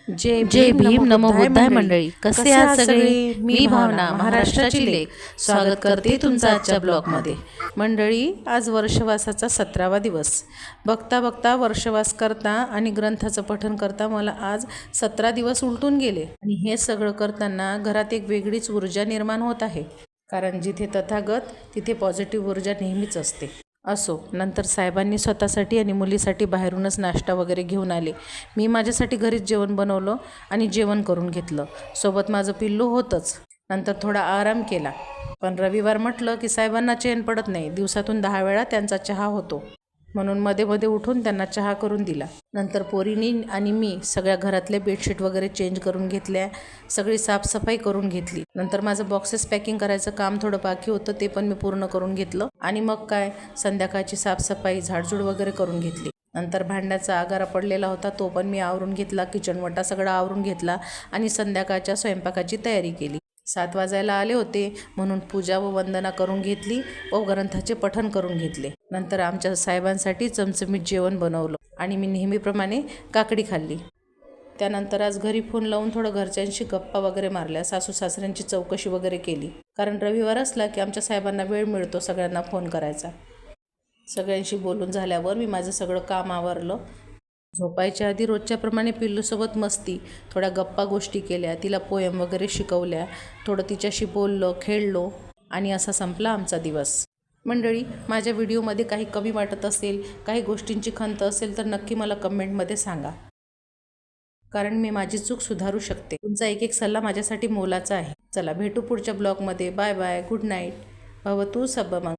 जय भीम नमो बुद्धाय मंडळी, कसे आहात सगळे? मी भावना, महाराष्ट्राची लेक, स्वागत करते तुमचं आजच्या ब्लॉगमध्ये. मंडळी, आज वर्षवासाचा 17वा दिवस. बघता बघता वर्षवास करता आणि ग्रंथाचं पठण करता मला आज 17 दिवस उलटून गेले. आणि हे सगळं करताना घरात एक वेगळीच ऊर्जा निर्माण होत आहे, कारण जिथे तथागत तिथे पॉझिटिव्ह ऊर्जा नेहमीच असते. असो, नंतर साहेबांनी स्वतःसाठी आणि मुलीसाठी बाहेरूनच नाश्ता वगैरे घेऊन आले. मी माझ्यासाठी घरीच जेवण बनवलं आणि जेवण करून घेतलं. सोबत माझं पिल्लू होतंच. नंतर थोडा आराम केला. पण रविवार म्हटलं की साहेबांना चैन पडत नाही. दिवसातून 10 वेळा त्यांचा चहा होतो, म्हणून मध्ये मध्ये उठून त्यांना चहा करून दिला. नंतर पोरीनी आणि मी सगळ्या घरातले बेडशीट वगैरे चेंज करून घेतल्या, सगळी साफसफाई करून घेतली. नंतर माझं बॉक्सेस पॅकिंग करायचं काम थोडं बाकी होतं, ते पण मी पूर्ण करून घेतलं. आणि मग काय, संध्याकाळची साफसफाई, झाडझूड वगैरे करून घेतली. नंतर भांड्याचा आगारा पडलेला होता, तो पण मी आवरून घेतला. किचनवटा सगळा आवरून घेतला आणि संध्याकाळच्या स्वयंपाकाची तयारी केली. 7 वाजायला आले होते, म्हणून पूजा व वंदना करून घेतली व ग्रंथाचे पठण करून घेतले. नंतर आमच्या साहेबांसाठी चमचमीत जेवण बनवलं आणि मी नेहमीप्रमाणे काकडी खाल्ली. त्यानंतर आज घरी फोन लावून थोडं घरच्यांशी गप्पा वगैरे मारल्या. सासू सासऱ्यांची चौकशी वगैरे केली, कारण रविवार असला की आमच्या साहेबांना वेळ मिळतो सगळ्यांना फोन करायचा. सगळ्यांशी बोलून झाल्यावर मी माझं सगळं काम आवरलं. झोपायच्या आधी रोजच्याप्रमाणे पिल्लूसोबत मस्ती, थोड्या गप्पा गोष्टी केल्या, तिला पोयम वगैरे शिकवल्या, थोडं तिच्याशी बोललो, खेळलो आणि असा संपला आमचा दिवस. मंडळी, माझ्या व्हिडिओमध्ये काही कमी वाटत असेल, काही गोष्टींची खंत असेल तर नक्की मला कमेंटमध्ये सांगा, कारण मी माझी चूक सुधारू शकते. तुमचा एक एक सल्ला माझ्यासाठी मोलाचा आहे. चला, भेटू पुढच्या ब्लॉगमध्ये. Bye bye, good night. भवतु सबमंगलम.